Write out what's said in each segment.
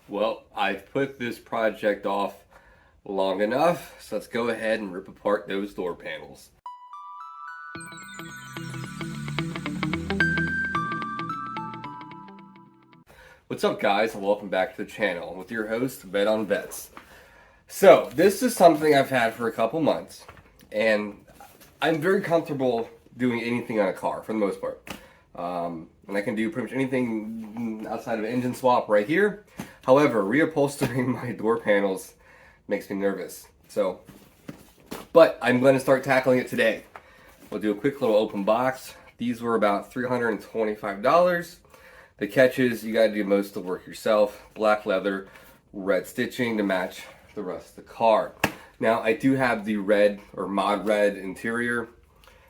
Well, I've put this project off long enough, so let's go ahead and rip apart those door panels. What's up, guys, and welcome back to the channel with your host, Bet on Vets. So, this is something I've had for a couple months, and I'm very comfortable doing anything on a car for the most part. And I can do pretty much anything outside of an engine swap right here. However, reupholstering my door panels makes me nervous. But I'm going to start tackling it today. We'll do a quick little open box. These were about $325. The catch is you got to do most of the work yourself. Black leather, red stitching to match the rest of the car. Now, I do have the red or mod red interior.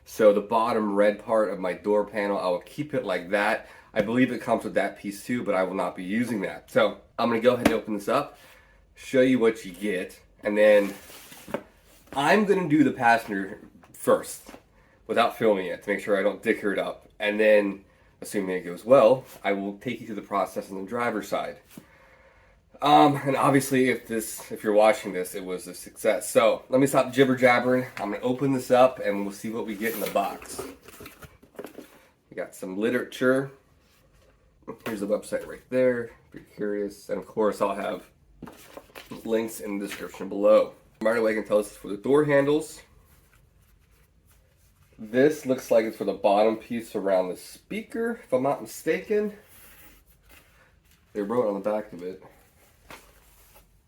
So the bottom red part of my door panel, I will keep it like that. I believe it comes with that piece too, but I will not be using that. So I'm gonna go ahead and open this up, show you what you get, and then I'm gonna do the passenger first without filming it to make sure I don't dicker it up. And then, assuming it goes well, I will take you through the process on the driver's side. And obviously if you're watching this, it was a success. So let me stop jibber jabbering. I'm gonna open this up and we'll see what we get in the box. We got some literature. Here's the website right there, if you're curious. And of course I'll have links in the description below. Right away I can tell this is for the door handles. This looks like it's for the bottom piece around the speaker, if I'm not mistaken. They wrote on the back of it.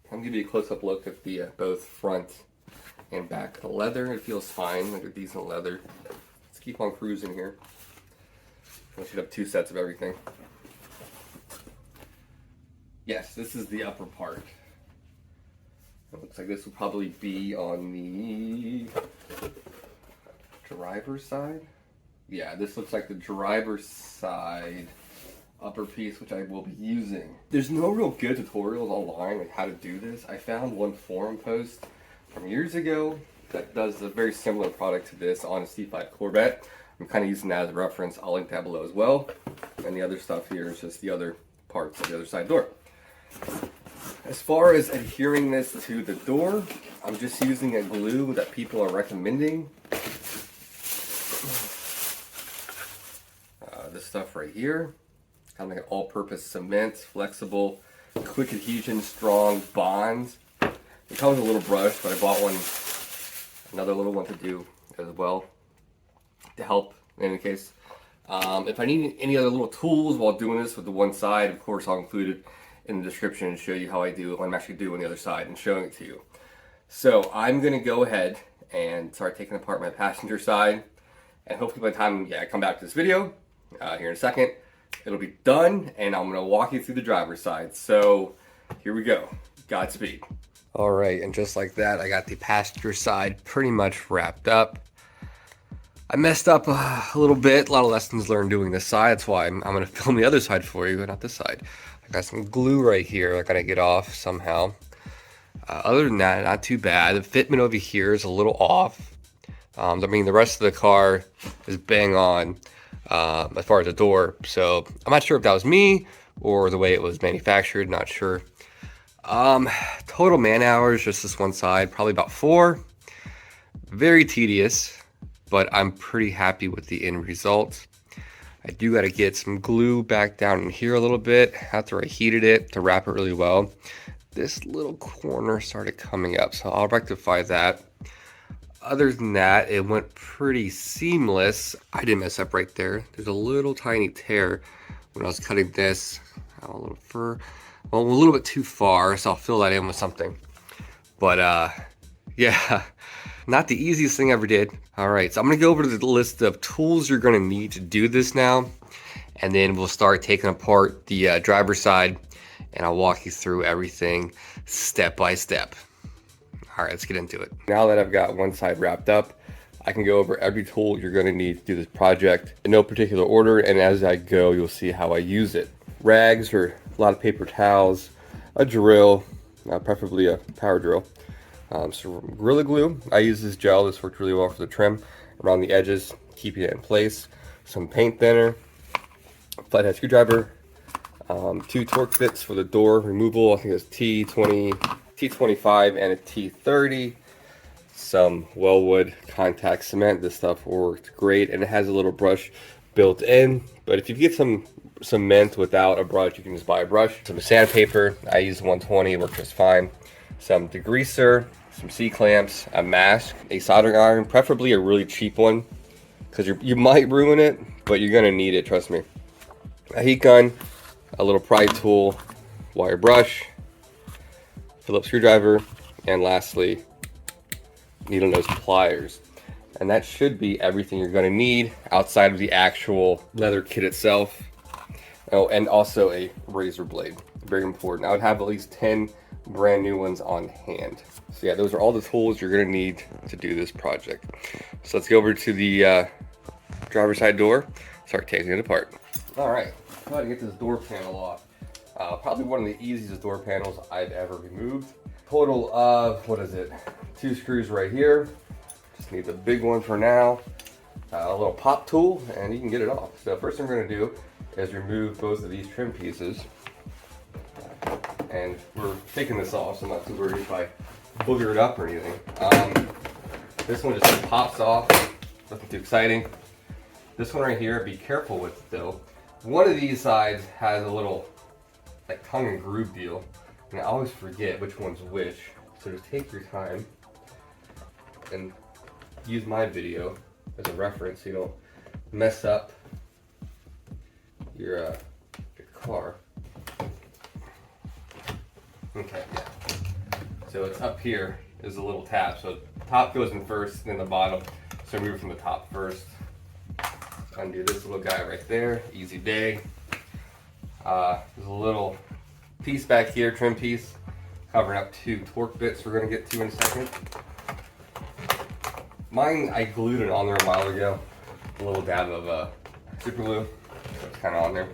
I'm gonna give you a close-up look at the both front and back of the leather. It feels fine, like a decent leather. Let's keep on cruising here. I should have two sets of everything. Yes, this is the upper part. It looks like this will probably be on the driver's side. Yeah, this looks like the driver's side upper piece, which I will be using. There's no real good tutorials online like how to do this. I found one forum post from years ago that does a very similar product to this on a C5 Corvette. I'm kind of using that as a reference. I'll link that below as well. And the other stuff here is just the other parts of the other side door. As far as adhering this to the door, I'm just using a glue that people are recommending. This stuff right here. Kind of like an all-purpose cement, flexible, quick adhesion, strong bonds. It comes with a little brush, but I bought another little one to do as well, to help in any case. If I need any other little tools while doing this with the one side, of course I'll include it in the description and show you how I do it, what I'm actually doing on the other side and showing it to you. So I'm gonna go ahead and start taking apart my passenger side, and hopefully by the time I come back to this video, here in a second, it'll be done, and I'm gonna walk you through the driver's side. So here we go. Godspeed. All right, and just like that, I got the passenger side pretty much wrapped up. I messed up a little bit. A lot of lessons learned doing this side. That's why I'm gonna film the other side for you, but not this side. I got some glue right here I gotta get off somehow. Other than that, not too bad. The fitment over here is a little off. I mean, the rest of the car is bang on. As far as the door, so I'm not sure if that was me or the way it was manufactured, not sure. Total man hours, just this one side, probably about 4. Very tedious, but I'm pretty happy with the end result. I do got to get some glue back down in here a little bit after I heated it to wrap it really well. This little corner started coming up, so I'll rectify that. Other than that, it went pretty seamless. I didn't mess up right there. There's a little tiny tear when I was cutting this. A little bit too far, so I'll fill that in with something. But yeah, not the easiest thing I ever did. All right, so I'm gonna go over to the list of tools you're gonna need to do this now, and then we'll start taking apart the driver's side, and I'll walk you through everything step by step. All right, let's get into it. Now that I've got one side wrapped up, I can go over every tool you're gonna need to do this project in no particular order, and as I go, you'll see how I use it. Rags or a lot of paper towels, a drill, preferably a power drill, some Gorilla Glue. I use this gel, this worked really well for the trim around the edges, keeping it in place. Some paint thinner, flathead screwdriver, 2 torque bits for the door removal. I think it's T20, T25 and a T30. Some Wellwood contact cement. This stuff worked great, and it has a little brush built in. But if you get some cement without a brush, you can just buy a brush. Some sandpaper. I used 120, it worked just fine. Some degreaser, some C-clamps, a mask, a soldering iron, preferably a really cheap one, because you might ruin it, but you're gonna need it, trust me. A heat gun, a little pry tool, wire brush, Phillips screwdriver, and lastly, needle nose pliers. And that should be everything you're gonna need outside of the actual leather kit itself. Oh, and also a razor blade, very important. I would have at least 10 brand new ones on hand. So yeah, those are all the tools you're gonna need to do this project. So let's go over to the driver's side door, start taking it apart. All right, try to get this door panel off. Probably one of the easiest door panels I've ever removed. Total of, what is it? 2 screws right here. Just need the big one for now. A little pop tool, and you can get it off. So first thing we're gonna do is remove both of these trim pieces. And we're taking this off, so I'm not too worried if I booger it up or anything. This one just pops off, nothing too exciting. This one right here, be careful with though. One of these sides has a little like tongue and groove deal, and I always forget which one's which. So just take your time and use my video as a reference so you don't mess up your car. Okay, yeah. So it's up here is a little tab. So top goes in first, then the bottom. So remove from the top first. Undo this little guy right there. Easy day. There's a little piece back here, trim piece, covering up 2 torque bits we're gonna get to in a second. Mine, I glued it on there a while ago. A little dab of super glue, so it's kind of on there.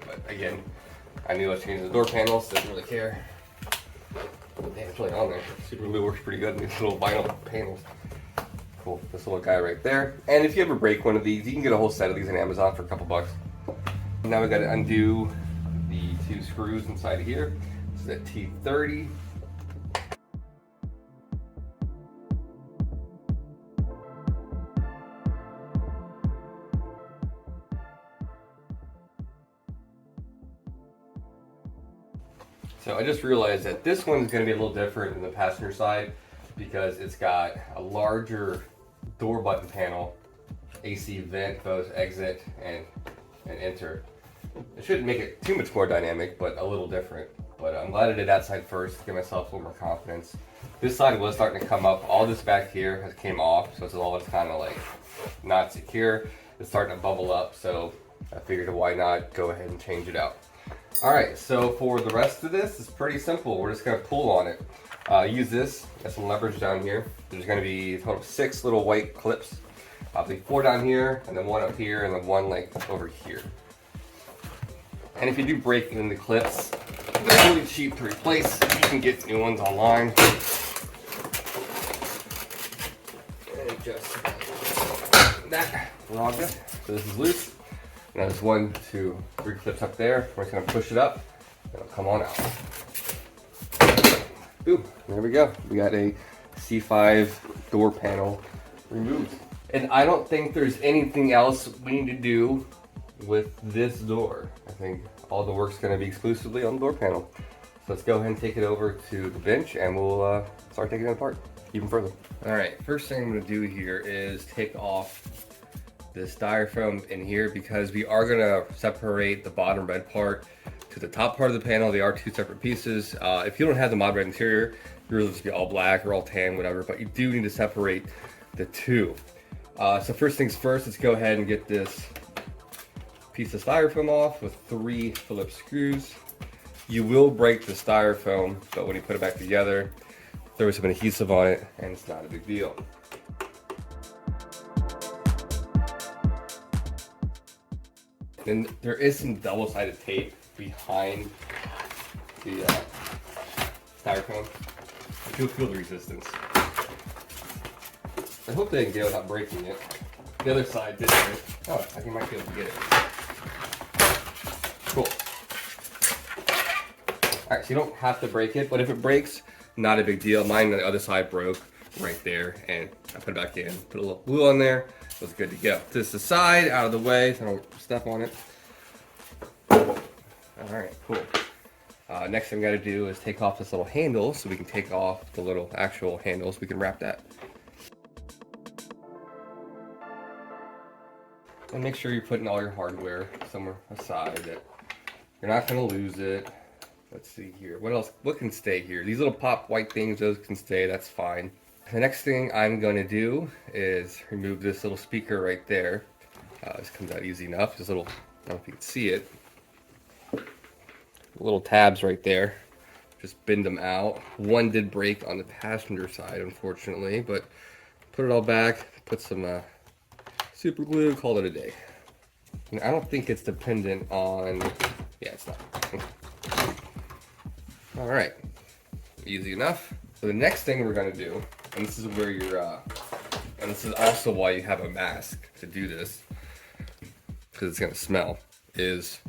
But again, I knew I was changing the door panels, so didn't really care. Damn, it's really on there. Super glue works pretty good in these little vinyl panels. Cool, this little guy right there. And if you ever break one of these, you can get a whole set of these on Amazon for a couple bucks. Now we got to undo the 2 screws inside of here. This is a T30. So I just realized that this one's going to be a little different than the passenger side because it's got a larger door button panel, AC vent, both exit and enter. It shouldn't make it too much more dynamic, but a little different. But I'm glad I did that side first to give myself a little more confidence. This side was starting to come up. All this back here has came off, so it's all just kind of like not secure. It's starting to bubble up, so I figured why not go ahead and change it out. All right, so for the rest of this, it's pretty simple. We're just gonna pull on it. Use this, got some leverage down here. There's gonna be a total of 6 little white clips. Probably 4 down here, and then 1 up here, and then 1 like over here. And if you do break in the clips, they're really cheap to replace. You can get new ones online. And just that, we're all good. So this is loose. Now there's 1, 2, 3 clips up there. We're just gonna push it up, and it'll come on out. Boom, there we go. We got a C5 door panel removed. And I don't think there's anything else we need to do with this door. I think all the work's gonna be exclusively on the door panel. So let's go ahead and take it over to the bench and we'll start taking it apart even further. All right, first thing I'm gonna do here is take off this styrofoam in here because we are gonna separate the bottom red part to the top part of the panel. They are 2 separate pieces. If you don't have the mod red interior, yours will just be all black or all tan, whatever, but you do need to separate the 2. So first things first, let's go ahead and get this piece of styrofoam off with 3 Phillips screws. You will break the styrofoam, but when you put it back together, throw some adhesive on it and it's not a big deal. Then there is some double-sided tape behind the styrofoam. You'll feel the resistance. I hope they can get it without breaking it. The other side didn't break. Oh, I think I might be able to get it. Cool. All right, so you don't have to break it, but if it breaks, not a big deal. Mine on the other side broke right there, and I put it back in, put a little glue on there, it was good to go. This is the side, out of the way, so I don't step on it. All right, cool. Next thing we gotta do is take off this little handle so we can take off the little actual handles. We can wrap that. And make sure you're putting all your hardware somewhere aside that you're not gonna lose it. Let's see here. What else? What can stay here? These little pop white things, those can stay, that's fine. The next thing I'm gonna do is remove this little speaker right there. This comes out easy enough. This little, I don't know if you can see it. Little tabs right there. Just bend them out. One did break on the passenger side, unfortunately, but put it all back, put some super glue, call it a day. And I don't think it's dependent on, yeah, it's not. All right, easy enough. So the next thing we're gonna do, and this is where you're, and this is also why you have a mask to do this, because it's gonna smell, is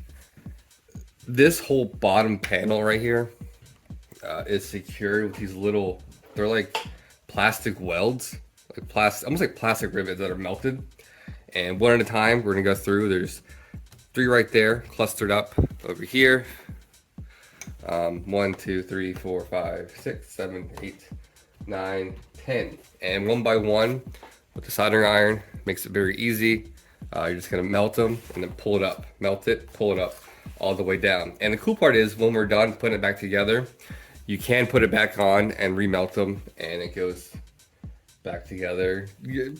this whole bottom panel right here is secured with these little, they're like plastic welds, like plastic, almost like plastic rivets that are melted. And one at a time, we're gonna go through. There's 3 right there, clustered up over here. 1, 2, 3, 4, 5, 6, 7, 8, 9, 10. And one by one, with the soldering iron, makes it very easy. You're just gonna melt them and then pull it up. Melt it, pull it up, all the way down. And the cool part is when we're done putting it back together, you can put it back on and remelt them, and it goes back together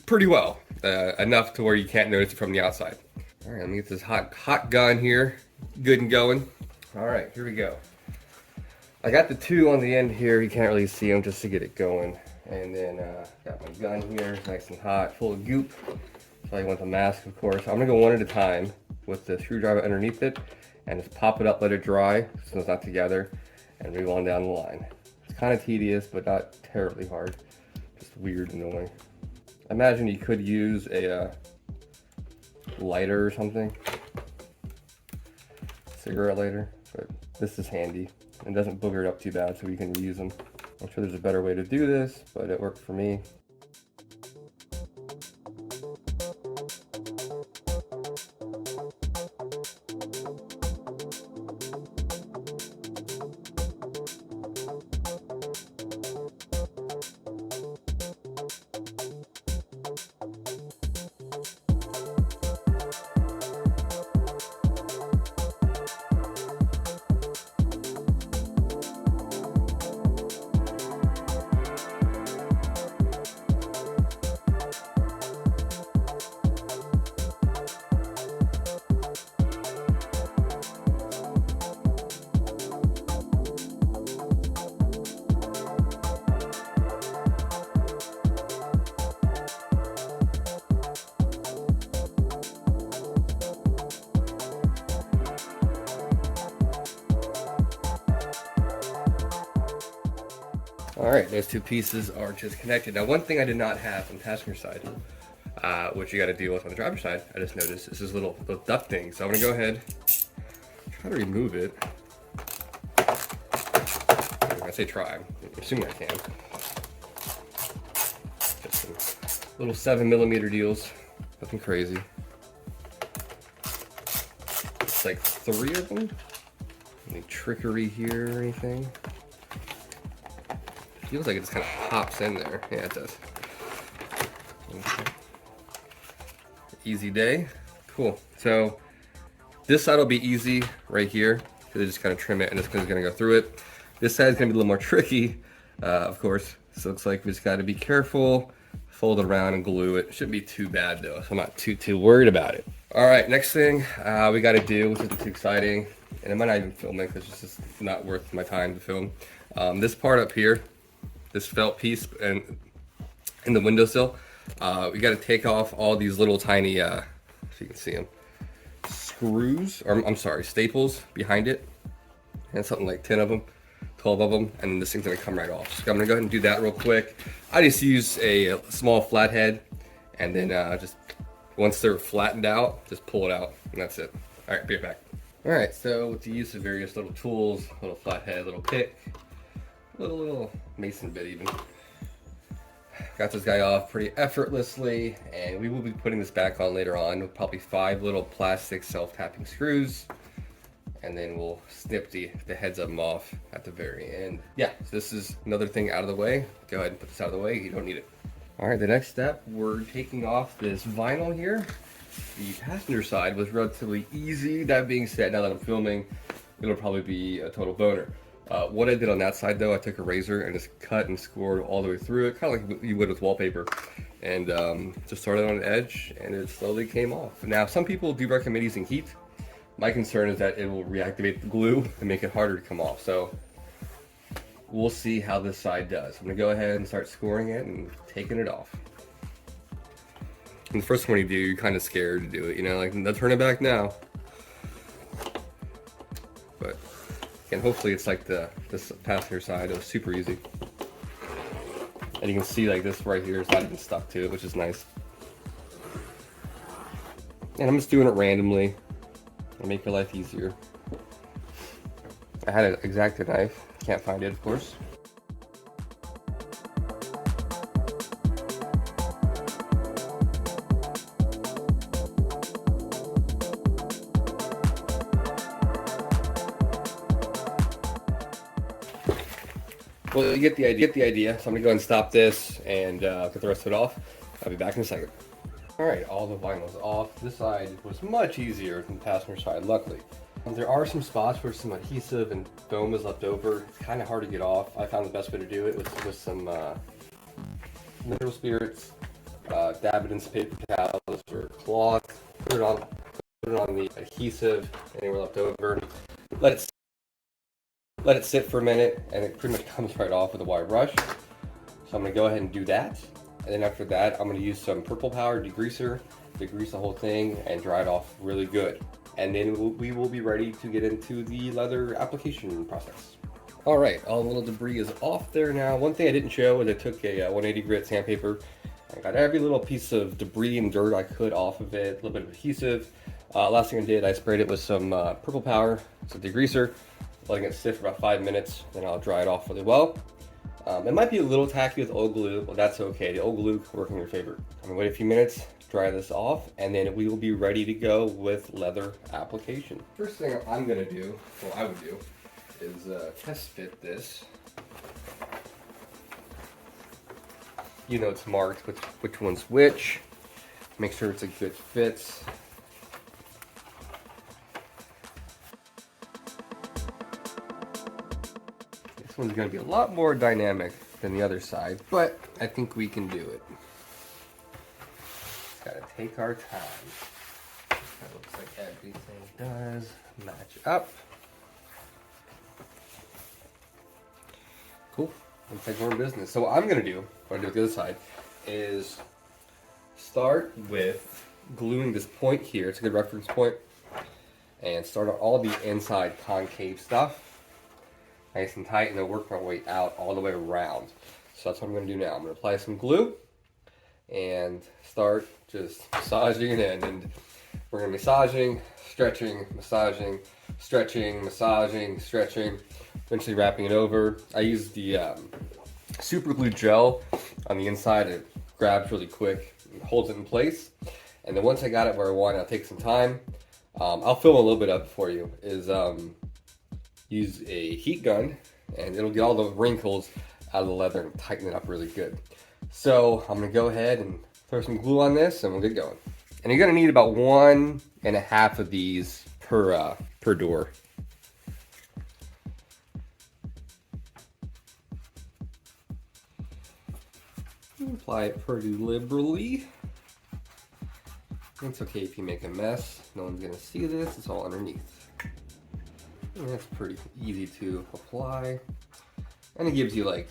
pretty well, enough to where you can't notice it from the outside. All right, let me get this hot gun here good and going. All right, here we go. I got the 2 on the end here. You can't really see them, just to get it going. And then got my gun here, nice and hot, full of goop. So I want the mask, of course. I'm gonna go one at a time with the screwdriver underneath it, and just pop it up, let it dry so it's not together, and move on down the line. It's kind of tedious, but not terribly hard. Just weird and annoying. I imagine you could use a lighter or something, cigarette lighter, but this is handy. It doesn't booger it up too bad, so you can reuse them. I'm sure there's a better way to do this, but it worked for me. All right, those 2 pieces are just connected. Now, one thing I did not have on the passenger side, which you got to deal with on the driver's side, I just noticed, is this little duct thing. So I'm gonna go ahead, try to remove it. I say try, I'm assuming I can. Just some little 7mm deals, nothing crazy. It's like 3 of them. Any trickery here or anything? Feels like it just kind of pops in there. Yeah, it does. Okay. Easy day. Cool. So this side will be easy right here, because I just kind of trim it and it's going to go through it. This side is going to be a little more tricky, of course. So it looks like we just got to be careful, fold it around and glue it. Shouldn't be too bad though, so I'm not too worried about it. All right, next thing we got to do, which isn't too exciting, and I might not even film it because it's just not worth my time to film. This part up here, this felt piece and in the windowsill, we got to take off all these little tiny, if you can see them, screws, or I'm sorry, staples behind it, and something like 10 of them, 12 of them, and this thing's gonna come right off. So I'm gonna go ahead and do that real quick. I just use a small flathead, and then just once they're flattened out, just pull it out, and that's it. All right, be right back. Alright, so with the use of various little tools, little flathead, little pick, little mason bit even, got this guy off pretty effortlessly, and we will be putting this back on later on with probably 5 little plastic self-tapping screws, and then we'll snip the heads of them off at the very end. Yeah, so this is another thing out of the way. Go ahead and put this out of the way, you don't need it. Alright, the next step, we're taking off this vinyl here. The passenger side was relatively easy. That being said, now that I'm filming, it'll probably be a total boner. What I did on that side though, I took a razor and just cut and scored all the way through it, kind of like you would with wallpaper, and just started on an edge, and it slowly came off. Now, some people do recommend using heat. My concern is that it will reactivate the glue and make it harder to come off. So we'll see how this side does. I'm gonna go ahead and start scoring it and taking it off. And the first one you do, you're kind of scared to do it, you know, like, no, turn it back now. But again, hopefully it's like this passenger side. It was super easy. And you can see like this right here is not even stuck to it, which is nice. And I'm just doing it randomly to make your life easier. I had an X-Acto knife, can't find it of course. Well, you get the idea. So I'm gonna go ahead and stop this and get the rest of it off. I'll be back in a second. All right, all the vinyl's off. This side was much easier than the passenger side, luckily. There are some spots where some adhesive and foam is left over. It's kind of hard to get off. I found the best way to do it was with some mineral spirits, dab it in some paper towels or cloth, put it on the adhesive, anywhere left over. Let it sit for a minute, and it pretty much comes right off with a wire brush. So I'm gonna go ahead and do that. And then after that, I'm gonna use some purple power degreaser, degrease the whole thing, and dry it off really good. And then we will be ready to get into the leather application process. All right, all the little debris is off there now. One thing I didn't show is I took a 180 grit sandpaper. I got every little piece of debris and dirt I could off of it, a little bit of adhesive. Last thing I did, I sprayed it with some purple power, some degreaser, letting it sit for about 5 minutes, then I'll dry it off really well. It might be a little tacky with old glue, but that's okay. The old glue can work in your favor. I'm gonna wait a few minutes, dry this off, and then we will be ready to go with leather application. First thing I'm gonna do, well I would do, is test fit this. You know it's marked which one's which. Make sure it's a good fit. This one's going to be a lot more dynamic than the other side, but I think we can do it. Just gotta take our time. That looks like everything does match up. Cool. Looks like we're in business. So what I'm going to do, what I do with the other side, is start with gluing this point here. It's a good reference point. And start on all the inside concave stuff. Nice and tight, and then work my way out all the way around. So that's what I'm going to do now. I'm going to apply some glue and start just massaging it in. And we're going to be massaging, stretching, massaging, stretching, massaging, stretching, eventually wrapping it over. I use the super glue gel on the inside. It grabs really quick and holds it in place. And then once I got it where I want, I'll take some time. I'll film a little bit of it for you. Use a heat gun, and it'll get all the wrinkles out of the leather and tighten it up really good. So I'm gonna go ahead and throw some glue on this, and we'll get going. And you're gonna need about 1.5 of these per door. Apply it pretty liberally. It's okay if you make a mess. No one's gonna see this. It's all underneath. And that's pretty easy to apply, and it gives you like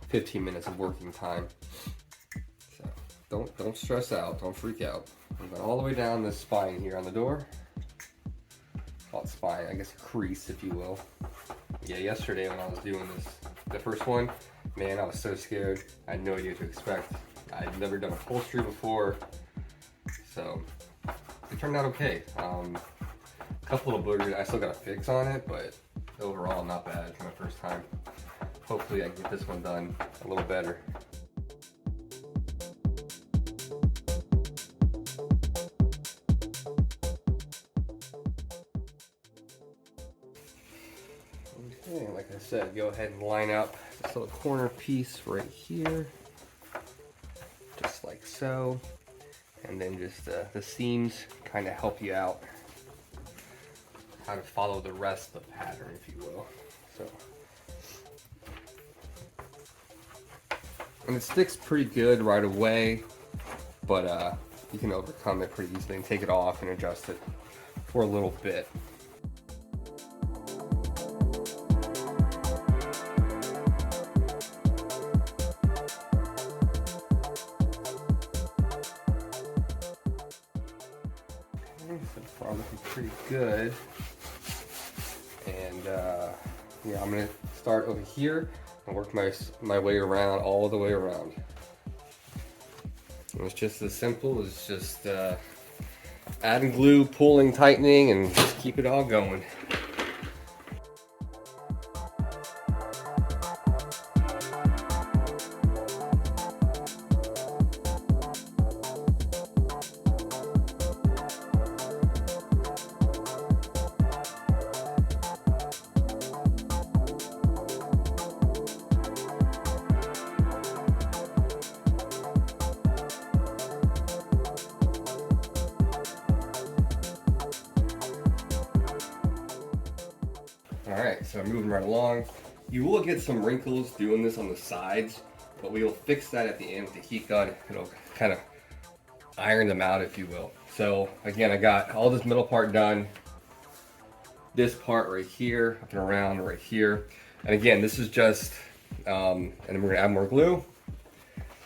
15 minutes of working time. So don't stress out, don't freak out. I'm going all the way down this spine here on the door. Call it spine, I guess a crease if you will. Yeah, yesterday when I was doing this, the first one, man, I was so scared. I had no idea what to expect. I'd never done upholstery before, so it turned out okay. A couple of boogers. I still got a fix on it, but overall not bad for my first time. Hopefully I can get this one done a little better. Okay, like I said, go ahead and line up this little corner piece right here, just like so. And then just the seams kind of help you out how to follow the rest of the pattern, if you will. So, and it sticks pretty good right away, but you can overcome it pretty easily and take it off and adjust it for a little bit. So far looking pretty good. And yeah, I'm gonna start over here and work my way around, all the way around. And it's just as simple as just adding glue, pulling, tightening, and just keep it all going. Alright, so I'm moving right along. You will get some wrinkles doing this on the sides, but we will fix that at the end with the heat gun. It'll kind of iron them out, if you will. So again, I got all this middle part done. This part right here, up and around right here. And again, this is just, and then we're gonna add more glue.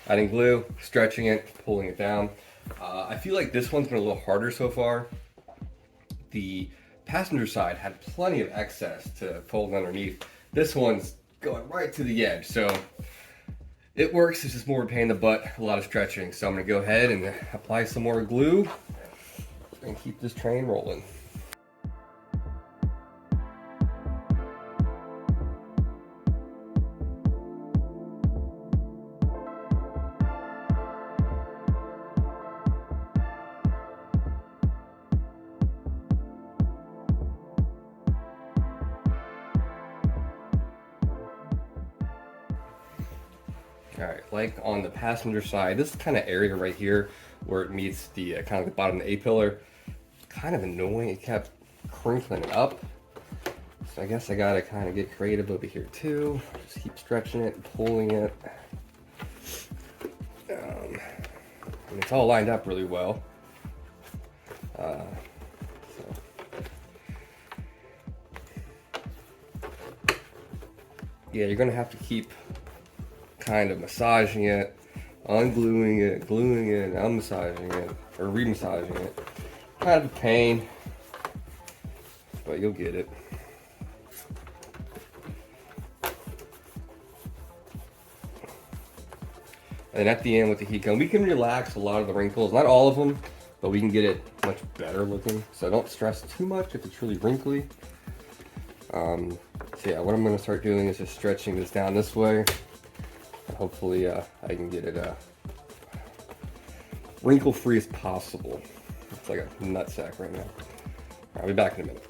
Adding glue, stretching it, pulling it down. I feel like this one's been a little harder so far. The passenger side had plenty of excess to fold underneath. This one's going right to the edge, so it works. It's just more of a pain in the butt, a lot of stretching. So I'm gonna go ahead and apply some more glue and keep this train rolling. All right, like on the passenger side, this kind of area right here where it meets the kind of the bottom of the A-pillar, kind of annoying. It kept crinkling it up. So I guess I gotta kind of get creative over here too. Just keep stretching it and pulling it. And it's all lined up really well. Yeah, you're gonna have to keep kind of massaging it, ungluing it, gluing it, unmassaging it, or remassaging it. Kind of a pain, but you'll get it. And at the end with the heat gun, we can relax a lot of the wrinkles, not all of them, but we can get it much better looking. So don't stress too much if it's really wrinkly. So yeah, what I'm gonna start doing is just stretching this down this way. Hopefully I can get it wrinkle free as possible. It's like a nutsack right now. I'll be back in a minute.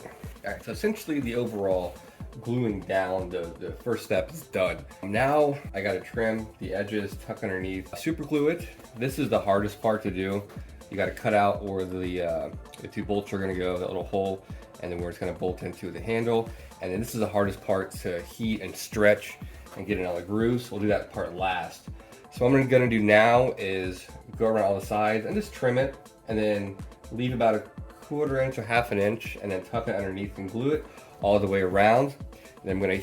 All right, so essentially the overall gluing down, the first step is done. Now I gotta trim the edges, tuck underneath, super glue it. This is the hardest part to do. You gotta cut out where the two bolts are gonna go, that little hole, and then where it's gonna bolt into the handle. And then this is the hardest part to heat and stretch and get it on the grooves. We'll do that part last. So what I'm gonna do now is go around all the sides and just trim it, and then leave about a 1/4 inch or 1/2 inch, and then tuck it underneath and glue it all the way around. And then I'm gonna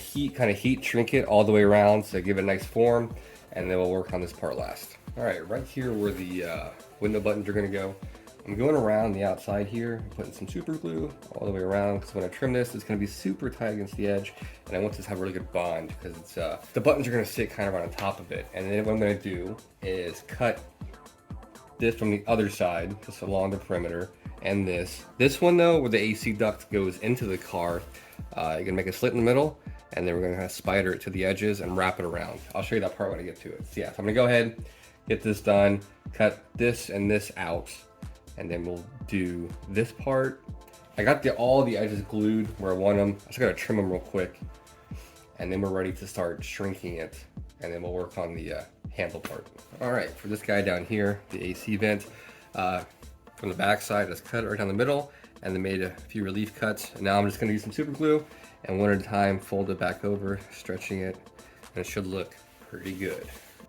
heat shrink it all the way around to give it a nice form, and then we'll work on this part last. All right here where the window buttons are gonna go, I'm going around the outside here, putting some super glue all the way around. So when I trim this, it's gonna be super tight against the edge, and I want this to have a really good bond because it's the buttons are gonna sit kind of on top of it. And then what I'm gonna do is cut this from the other side, just along the perimeter, and this. This one though, where the AC duct goes into the car, you're gonna make a slit in the middle, and then we're gonna kind of spider it to the edges and wrap it around. I'll show you that part when I get to it. So yeah, so I'm gonna go ahead, get this done, cut this and this out, and then we'll do this part. I got all the edges glued where I want them. I just gotta trim them real quick, and then we're ready to start shrinking it, and then we'll work on the handle part. All right, for this guy down here, the AC vent, from the back side, just cut it right down the middle, and then made a few relief cuts. And now I'm just gonna use some super glue, and one at a time, fold it back over, stretching it, and it should look pretty good.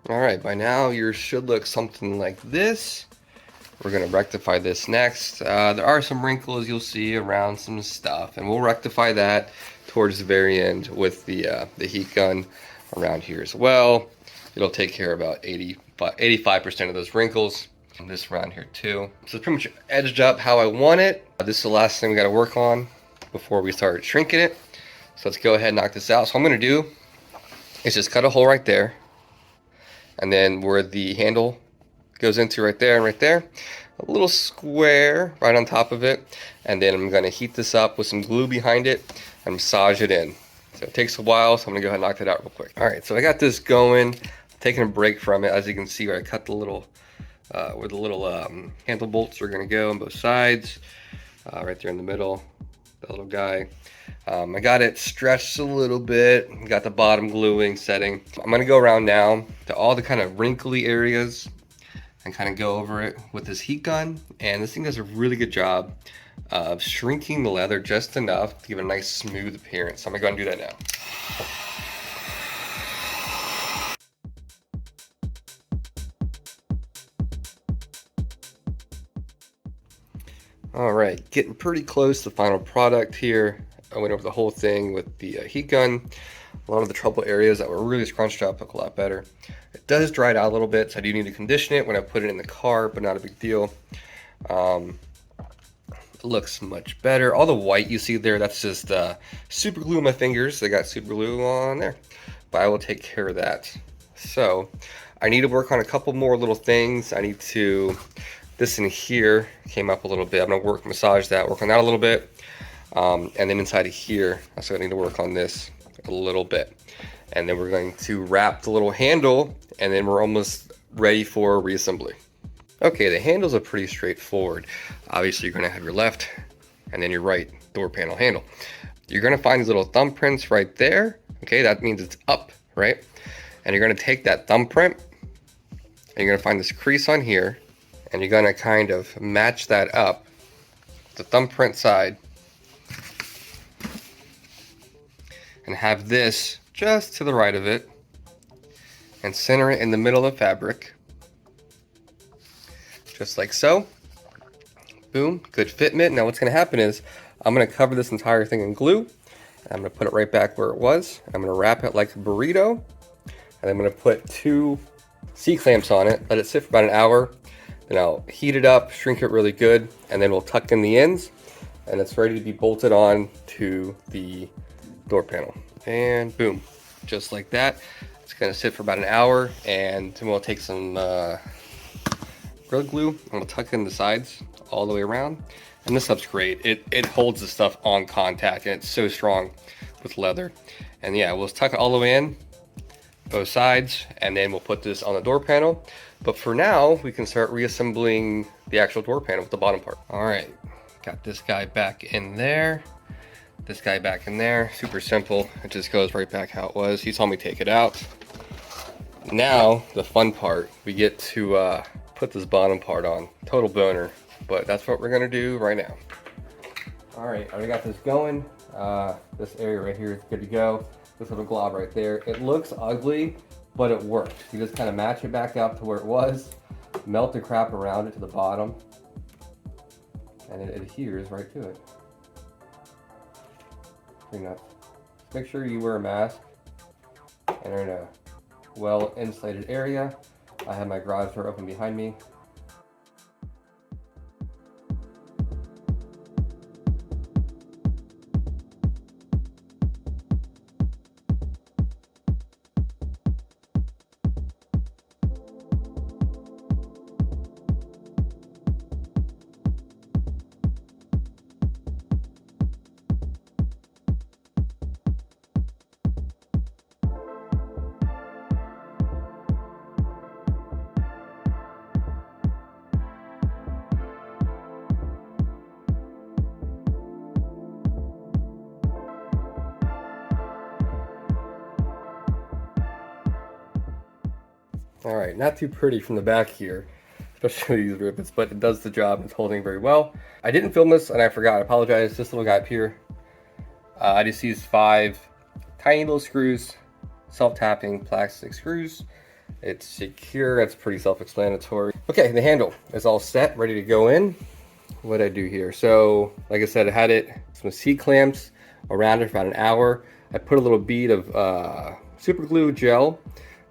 All right, by now yours should look something like this. We're gonna rectify this next. There are some wrinkles you'll see around some stuff, and we'll rectify that towards the very end with the heat gun around here as well. It'll take care of about 85% of those wrinkles. And this around here too. So it's pretty much edged up how I want it. This is the last thing we gotta work on before we start shrinking it. So let's go ahead and knock this out. So what I'm gonna do is just cut a hole right there, and then where the handle goes into right there and right there, a little square right on top of it, and then I'm gonna heat this up with some glue behind it and massage it in. So it takes a while, so I'm gonna go ahead and knock that out real quick. All right, so I got this going, taking a break from it. As you can see, where I cut the little, where the little handle bolts are gonna go on both sides, right there in the middle, that little guy. I got it stretched a little bit, got the bottom gluing setting. I'm gonna go around now to all the kind of wrinkly areas and kind of go over it with this heat gun. And this thing does a really good job of shrinking the leather just enough to give it a nice smooth appearance. So I'm gonna go and do that now. All right, getting pretty close to the final product here. I went over the whole thing with the heat gun. A lot of the trouble areas that were really scrunched up look a lot better. It does dry it out a little bit, so I do need to condition it when I put it in the car, but not a big deal. It looks much better. All the white you see there, that's just super glue on my fingers. They got super glue on there, but I will take care of that. So I need to work on a couple more little things. I need to, this in here came up a little bit. I'm gonna massage that, work on that a little bit. And then inside of here, so I need to work on this a little bit. And then we're going to wrap the little handle, and then we're almost ready for reassembly. Okay, the handles are pretty straightforward. Obviously, you're gonna have your left and then your right door panel handle. You're gonna find these little thumbprints right there. Okay, that means it's up, right? And you're gonna take that thumbprint, and you're gonna find this crease on here, and you're gonna kind of match that up, the thumbprint side, and have this just to the right of it, and center it in the middle of the fabric, just like so. Boom, good fitment. Now what's gonna happen is I'm gonna cover this entire thing in glue, and I'm gonna put it right back where it was. I'm gonna wrap it like a burrito, and I'm gonna put 2 C-clamps on it, let it sit for about an hour, then I'll heat it up, shrink it really good, and then we'll tuck in the ends, and it's ready to be bolted on to the door panel. And boom, just like that. It's gonna sit for about an hour, and then we'll take some Gorilla Glue. I'm gonna tuck in the sides all the way around, and this stuff's great. It holds the stuff on contact, and it's so strong with leather. And yeah, we'll tuck it all the way in, both sides, and then we'll put this on the door panel. But for now, we can start reassembling the actual door panel with the bottom part. All right, got this guy back in there. This guy back in there, super simple. It just goes right back how it was. He saw me take it out. Now, the fun part, we get to put this bottom part on. Total boner, but that's what we're gonna do right now. All right, I already got this going. This area right here is good to go. This little glob right there. It looks ugly, but it works. You just kind of match it back up to where it was, melt the crap around it to the bottom, and it adheres right to it. Pretty nuts. Make sure you wear a mask and are in a well insulated area. I have my garage door open behind me. All right, not too pretty from the back here, especially these rivets, but it does the job. It's holding very well. I didn't film this and I forgot. I apologize. This little guy up here, I just used 5 tiny little screws, self-tapping plastic screws. It's secure. It's pretty self-explanatory. Okay, the handle is all set, ready to go in. What did I do here? So, like I said, I had it some C-clamps around it for about an hour. I put a little bead of super glue gel,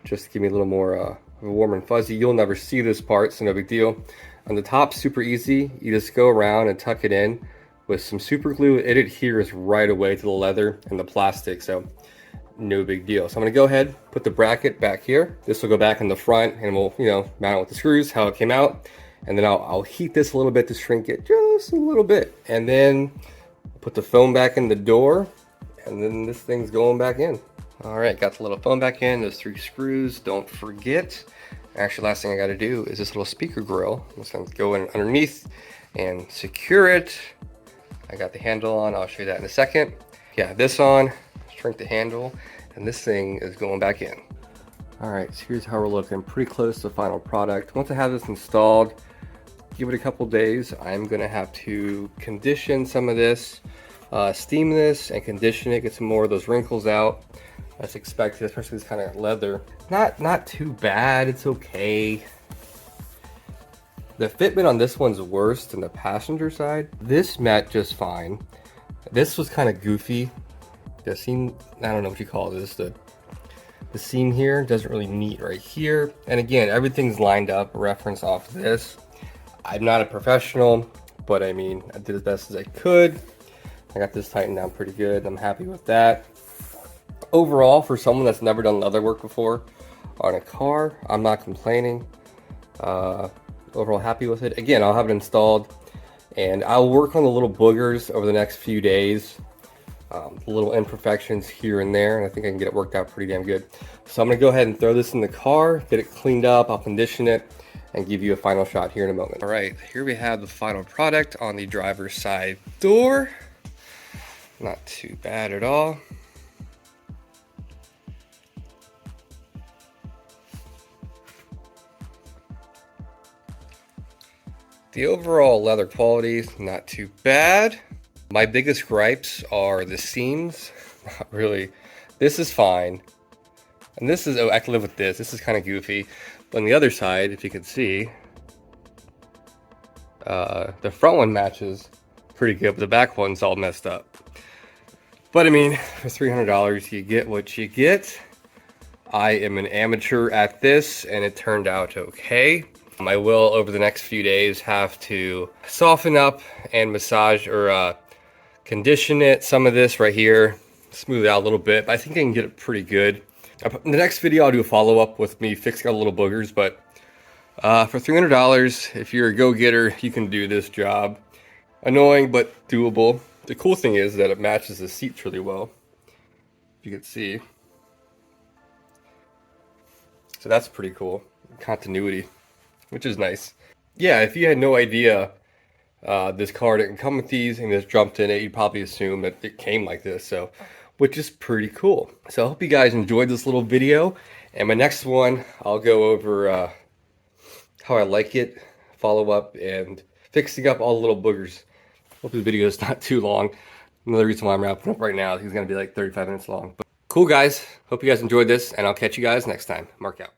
just to give me a little more warm and fuzzy. You'll never see this part, so no big deal. On the top, super easy. You just go around and tuck it in with some super glue. It adheres right away to the leather and the plastic, so no big deal. So I'm gonna go ahead, put the bracket back here. This will go back in the front and we'll, mount it with the screws, how it came out. And then I'll heat this a little bit to shrink it just a little bit. And then put the foam back in the door, and then this thing's going back in. All right, got the little foam back in, those 3 screws, don't forget. Actually, last thing I gotta do is this little speaker grill. I'm just gonna go in underneath and secure it. I got the handle on, I'll show you that in a second. Yeah, this on, shrink the handle, and this thing is going back in. All right, so here's how we're looking, pretty close to the final product. Once I have this installed, give it a couple days, I'm gonna have to condition some of this, steam this and condition it, get some more of those wrinkles out. That's expected, especially this kind of leather. Not too bad, it's okay. The fitment on this one's worse than the passenger side. This met just fine. This was kind of goofy. The seam, I don't know what you call this, the seam here doesn't really meet right here. And again, everything's lined up, reference off this. I'm not a professional, but I mean, I did as best as I could. I got this tightened down pretty good. I'm happy with that. Overall, for someone that's never done leather work before on a car, I'm not complaining. Overall happy with it. Again, I'll have it installed and I'll work on the little boogers over the next few days. Little imperfections here and there, and I think I can get it worked out pretty damn good. So I'm gonna go ahead and throw this in the car, get it cleaned up, I'll condition it, and give you a final shot here in a moment. All right, here we have the final product on the driver's side door. Not too bad at all. The overall leather quality is not too bad. My biggest gripes are the seams. Not really. This is fine. And this is, oh, I can live with this. This is kind of goofy. But on the other side, if you can see, the front one matches pretty good, but the back one's all messed up. But I mean, for $300, you get what you get. I am an amateur at this, and it turned out okay. I will, over the next few days, have to soften up and massage or condition it. Some of this right here, smooth it out a little bit, but I think I can get it pretty good. In the next video, I'll do a follow-up with me fixing out little boogers, but for $300, if you're a go-getter, you can do this job. Annoying, but doable. The cool thing is that it matches the seats really well, if you can see. So that's pretty cool. Continuity, which is nice. Yeah, if you had no idea this car didn't come with these and just jumped in it, you'd probably assume that it came like this, so, which is pretty cool. So I hope you guys enjoyed this little video, and my next one, I'll go over how I like it, follow up, and fixing up all the little boogers. Hope this video is not too long. Another reason why I'm wrapping up right now, I think it's gonna be like 35 minutes long. But cool guys, hope you guys enjoyed this, and I'll catch you guys next time. Mark out.